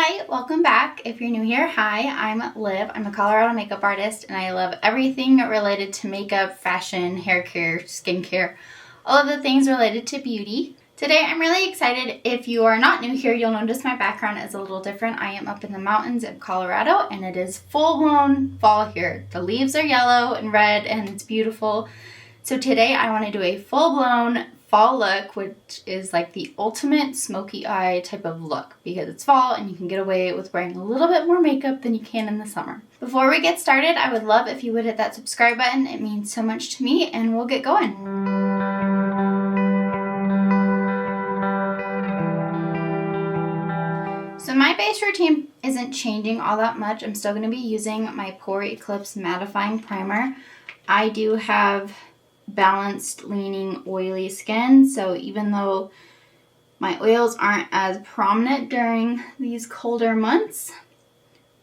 Hi, welcome back. If you're new here, hi, I'm Liv. I'm a Colorado makeup artist and I love everything related to makeup, fashion, hair care, skincare, all of the things related to beauty. Today I'm really excited. If you are not new here, you'll notice my background is a little different. I am up in the mountains of Colorado and it is full-blown fall here. The leaves are yellow and red and it's beautiful. So today I want to do a full-blown fall look, which is like the ultimate smoky eye type of look because it's fall and you can get away with wearing a little bit more makeup than you can in the summer. Before we get started, I would love if you would hit that subscribe button. It means so much to me and we'll get going. So my base routine isn't changing all that much. I'm still going to be using my Pore Eclipse Mattifying Primer. I do have balanced, leaning, oily skin, so even though my oils aren't as prominent during these colder months,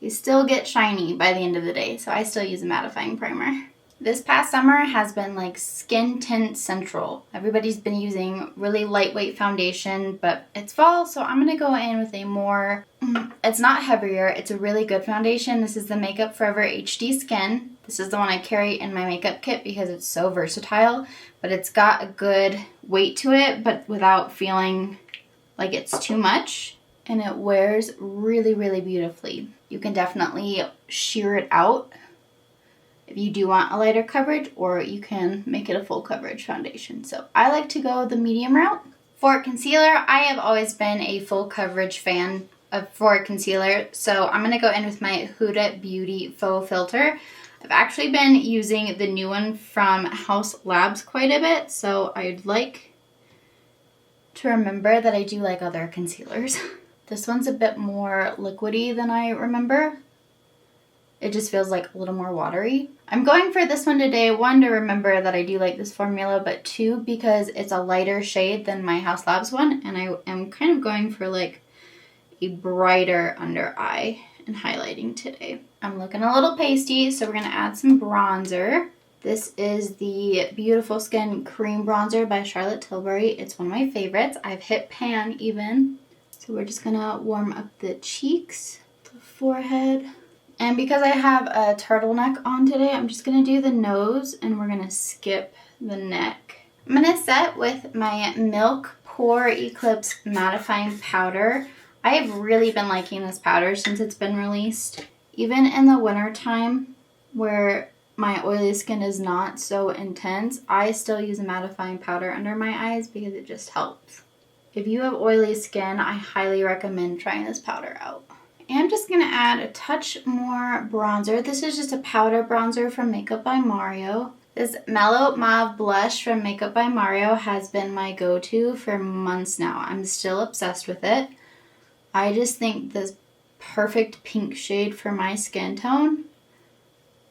you still get shiny by the end of the day, so I still use a mattifying primer. This past summer has been like skin tint central. Everybody's been using really lightweight foundation, but it's fall, so I'm going to go in with a more, it's not heavier, it's a really good foundation. This is the Makeup Forever HD Skin. This is the one I carry in my makeup kit because it's so versatile, but it's got a good weight to it, but without feeling like it's too much, and it wears really, really beautifully. You can definitely sheer it out if you do want a lighter coverage, or you can make it a full coverage foundation. So I like to go the medium route. For concealer, I have always been a full coverage fan for concealer, so I'm going to go in with my Huda Beauty Faux Filter. I've actually been using the new one from Haus Labs quite a bit, so I'd like to remember that I do like other concealers. This one's a bit more liquidy than I remember. It just feels like a little more watery. I'm going for this one today, one, to remember that I do like this formula, but two, because it's a lighter shade than my Haus Labs one, and I am kind of going for like a brighter under eye and highlighting today. I'm looking a little pasty, so we're going to add some bronzer. This is the Beautiful Skin Cream Bronzer by Charlotte Tilbury. It's one of my favorites. I've hit pan even. So we're just going to warm up the cheeks, the forehead. And because I have a turtleneck on today, I'm just going to do the nose and we're going to skip the neck. I'm going to set with my Milk Pore Eclipse Mattifying Powder. I have really been liking this powder since it's been released. Even in the winter time where my oily skin is not so intense, I still use a mattifying powder under my eyes because it just helps. If you have oily skin, I highly recommend trying this powder out. I'm just going to add a touch more bronzer. This is just a powder bronzer from Makeup by Mario. This Mellow Mauve blush from Makeup by Mario has been my go-to for months now. I'm still obsessed with it. I just think this perfect pink shade for my skin tone.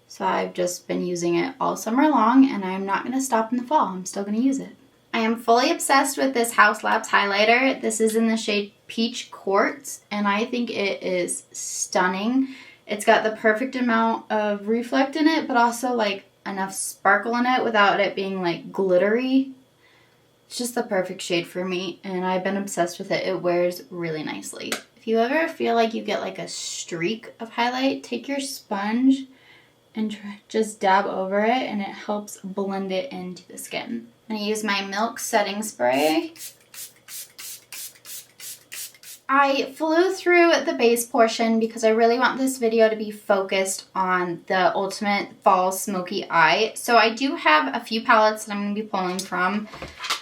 So I've just been using it all summer long and I'm not going to stop in the fall. I'm still going to use it. I am fully obsessed with this Haus Labs highlighter. This is in the shade Peach Quartz and I think it is stunning. It's got the perfect amount of reflect in it, but also like enough sparkle in it without it being like glittery. It's just the perfect shade for me and I've been obsessed with it. It wears really nicely. If you ever feel like you get like a streak of highlight, take your sponge and just dab over it and it helps blend it into the skin. I'm going to use my Milk Setting Spray. I flew through the base portion because I really want this video to be focused on the ultimate fall smoky eye. So I do have a few palettes that I'm going to be pulling from.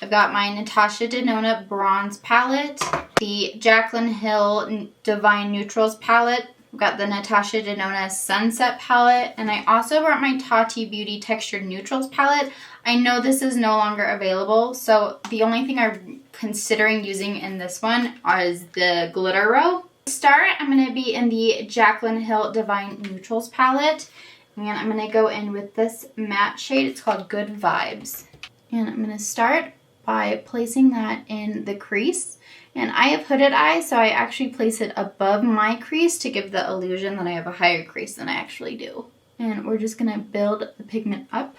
I've got my Natasha Denona Bronze Palette, the Jaclyn Hill Divine Neutrals Palette, I've got the Natasha Denona Sunset Palette, and I also brought my Tati Beauty Textured Neutrals Palette. I know this is no longer available, so the only thing I'm considering using in this one is the glitter row. To start, I'm going to be in the Jaclyn Hill Divine Neutrals Palette, and I'm going to go in with this matte shade. It's called Good Vibes. And I'm going to start by placing that in the crease. And I have hooded eyes, so I actually place it above my crease to give the illusion that I have a higher crease than I actually do. And we're just going to build the pigment up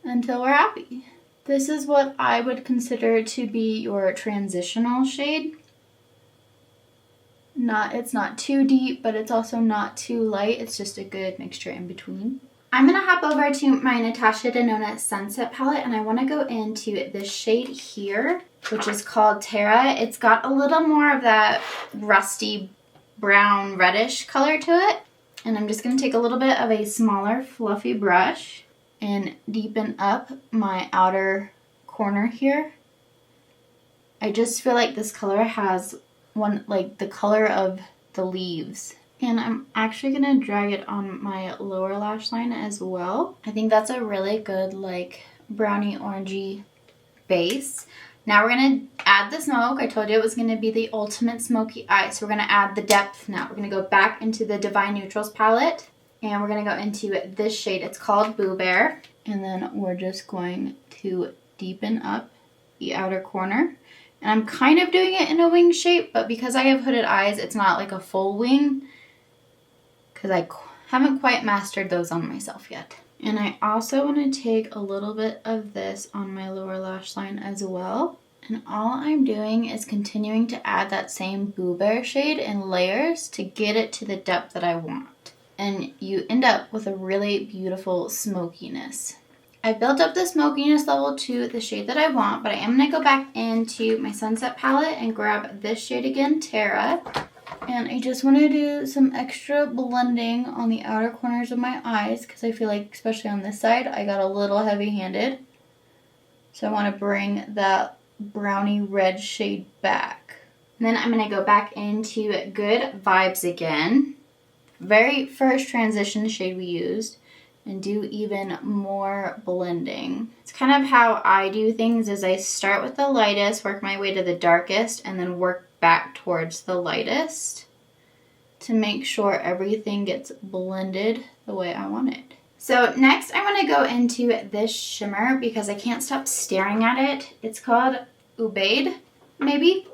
until we're happy. This is what I would consider to be your transitional shade. It's not too deep, but it's also not too light. It's just a good mixture in between. I'm going to hop over to my Natasha Denona Sunset palette, and I want to go into this shade here, which is called Terra. It's got a little more of that rusty brown reddish color to it. And I'm just going to take a little bit of a smaller fluffy brush and deepen up my outer corner here. I just feel like this color has the color of the leaves. And I'm actually going to drag it on my lower lash line as well. I think that's a really good like brownie orangey base. Now we're going to add the smoke. I told you it was going to be the ultimate smoky eye. So we're going to add the depth now. We're going to go back into the Divine Neutrals palette. And we're going to go into this shade. It's called Boo Bear. And then we're just going to deepen up the outer corner. And I'm kind of doing it in a wing shape. But because I have hooded eyes, it's not like a full wing. Because I haven't quite mastered those on myself yet. And I also want to take a little bit of this on my lower lash line as well. And all I'm doing is continuing to add that same Boo Bear shade in layers to get it to the depth that I want. And you end up with a really beautiful smokiness. I built up the smokiness level to the shade that I want, but I am going to go back into my Sunset palette and grab this shade again, Terra. And I just want to do some extra blending on the outer corners of my eyes because I feel like, especially on this side, I got a little heavy-handed. So I want to bring that brownie red shade back. And then I'm going to go back into Good Vibes again. Very first transition shade we used. And do even more blending. It's kind of how I do things is I start with the lightest, work my way to the darkest, and then work back towards the lightest to make sure everything gets blended the way I want it. So next I want to go into this shimmer because I can't stop staring at it. It's called Ubaid, maybe?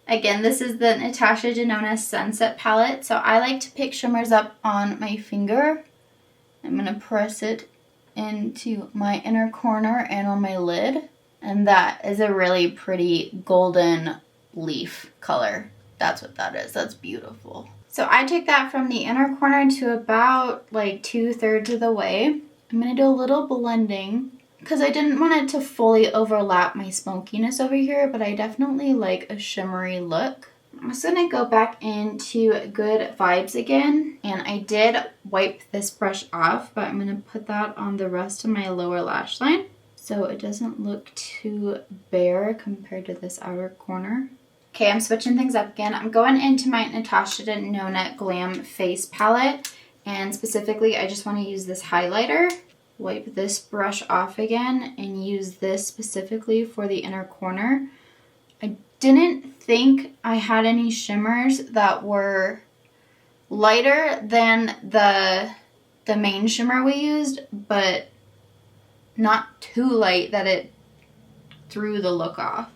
Again, this is the Natasha Denona Sunset palette. So I like to pick shimmers up on my finger. I'm going to press it into my inner corner and on my lid. And that is a really pretty golden leaf color. That's what that is. That's beautiful. So I took that from the inner corner to about like 2/3 of the way. I'm going to do a little blending because I didn't want it to fully overlap my smokiness over here, but I definitely like a shimmery look. I'm just going to go back into Good Vibes again, and I did wipe this brush off, but I'm going to put that on the rest of my lower lash line so it doesn't look too bare compared to this outer corner. Okay, I'm switching things up again. I'm going into my Natasha Denona Glam Face Palette, and specifically I just want to use this highlighter. Wipe this brush off again and use this specifically for the inner corner. I didn't think I had any shimmers that were lighter than the main shimmer we used, but not too light that it threw the look off.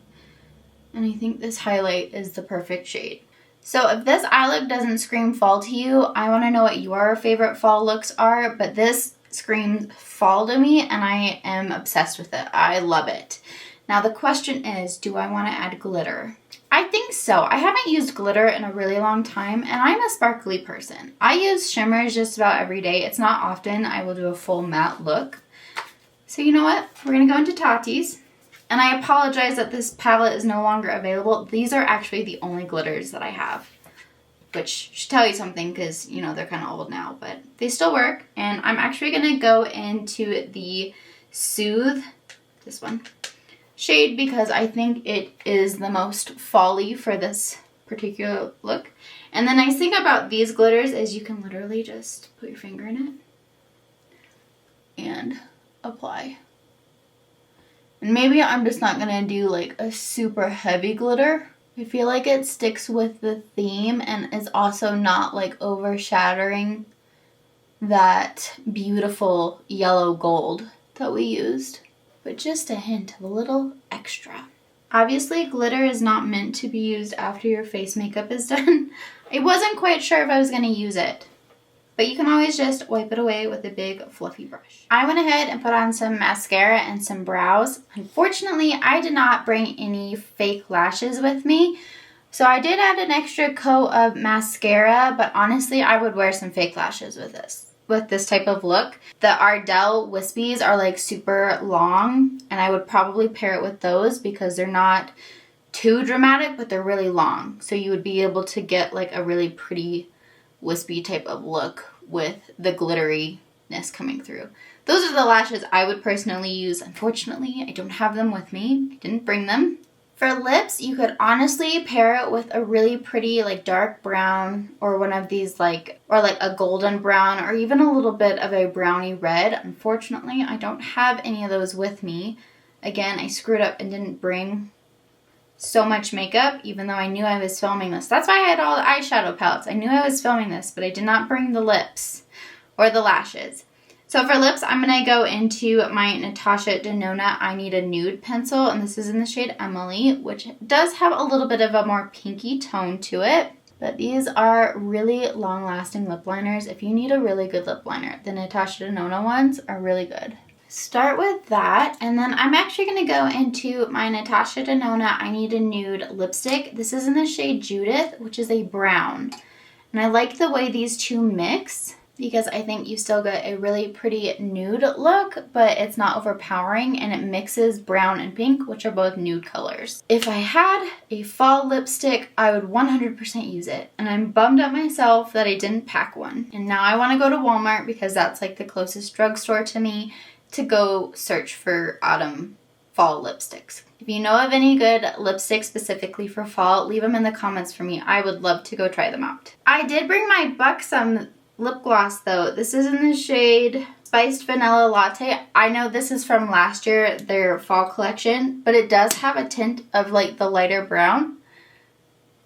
And I think this highlight is the perfect shade. So if this eye look doesn't scream fall to you, I want to know what your favorite fall looks are, but this screams fall to me and I am obsessed with it. I love it. Now the question is, do I want to add glitter? I think so. I haven't used glitter in a really long time, and I'm a sparkly person. I use shimmers just about every day. It's not often I will do a full matte look. So you know what? We're going to go into Tati's. And I apologize that this palette is no longer available. These are actually the only glitters that I have, which should tell you something because, you know, they're kind of old now, but they still work. And I'm actually going to go into the Soothe, this one, shade because I think it is the most fall-y for this particular look. And the nice thing about these glitters is you can literally just put your finger in it and apply. And maybe I'm just not going to do like a super heavy glitter. I feel like it sticks with the theme and is also not like overshadowing that beautiful yellow gold that we used. But just a hint of a little extra. Obviously, glitter is not meant to be used after your face makeup is done. I wasn't quite sure if I was going to use it. But you can always just wipe it away with a big fluffy brush. I went ahead and put on some mascara and some brows. Unfortunately, I did not bring any fake lashes with me, So I did add an extra coat of mascara, but honestly, I would wear some fake lashes with this type of look. The Ardell Wispies are like super long, and I would probably pair it with those because they're not too dramatic, but they're really long. So you would be able to get like a really pretty wispy type of look with the glitteriness coming through. Those are the lashes I would personally use. Unfortunately, I don't have them with me. I didn't bring them. For lips, you could honestly pair it with a really pretty like dark brown or one of these like a golden brown or even a little bit of a brownie red. Unfortunately, I don't have any of those with me. Again, I screwed up and didn't bring so much makeup, even though I knew I was filming this. That's why I had all the eyeshadow palettes. I knew I was filming this, but I did not bring the lips or the lashes. So for lips, I'm going to go into my Natasha Denona I Need a Nude pencil, and this is in the shade Emily, which does have a little bit of a more pinky tone to it. But these are really long-lasting lip liners. If you need a really good lip liner, the Natasha Denona ones are really good. Start with that, and then I'm actually going to go into my Natasha Denona I Need a Nude lipstick. This is in the shade Judith, which is a brown. And I like the way these two mix, because I think you still get a really pretty nude look, but it's not overpowering, and it mixes brown and pink, which are both nude colors. If I had a fall lipstick, I would 100% use it, and I'm bummed at myself that I didn't pack one. And now I want to go to Walmart because that's like the closest drugstore to me to go search for autumn fall lipsticks. If you know of any good lipsticks specifically for fall, leave them in the comments for me. I would love to go try them out. I did bring my Buxom lip gloss though. This is in the shade Spiced Vanilla Latte. I know this is from last year, their fall collection, but it does have a tint of like the lighter brown.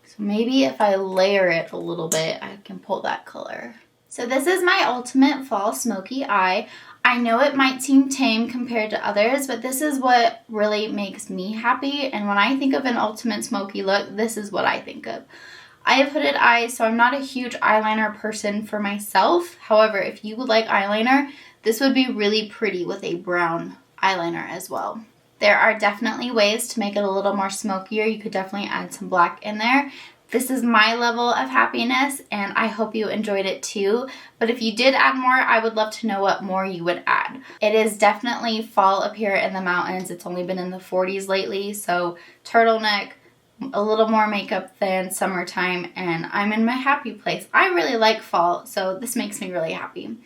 So maybe if I layer it a little bit, I can pull that color. So this is my ultimate fall smoky eye. I know it might seem tame compared to others, but this is what really makes me happy. And when I think of an ultimate smoky look, this is what I think of. I have hooded eyes, so I'm not a huge eyeliner person for myself. However, if you would like eyeliner, this would be really pretty with a brown eyeliner as well. There are definitely ways to make it a little more smokier. You could definitely add some black in there. This is my level of happiness, and I hope you enjoyed it too. But if you did add more, I would love to know what more you would add. It is definitely fall up here in the mountains. It's only been in the 40s lately, so turtleneck, a little more makeup than summertime, and I'm in my happy place. I really like fall, so this makes me really happy.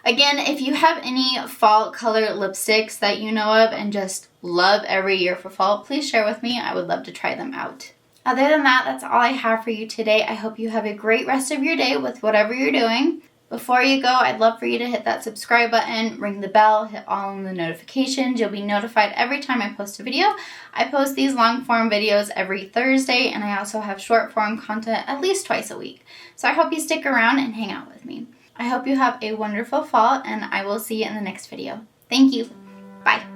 Again, if you have any fall color lipsticks that you know of and just love every year for fall, please share with me. I would love to try them out. Other than that, that's all I have for you today. I hope you have a great rest of your day with whatever you're doing. Before you go, I'd love for you to hit that subscribe button, ring the bell, hit all of the notifications. You'll be notified every time I post a video. I post these long form videos every Thursday, and I also have short form content at least twice a week. So I hope you stick around and hang out with me. I hope you have a wonderful fall, and I will see you in the next video. Thank you. Bye.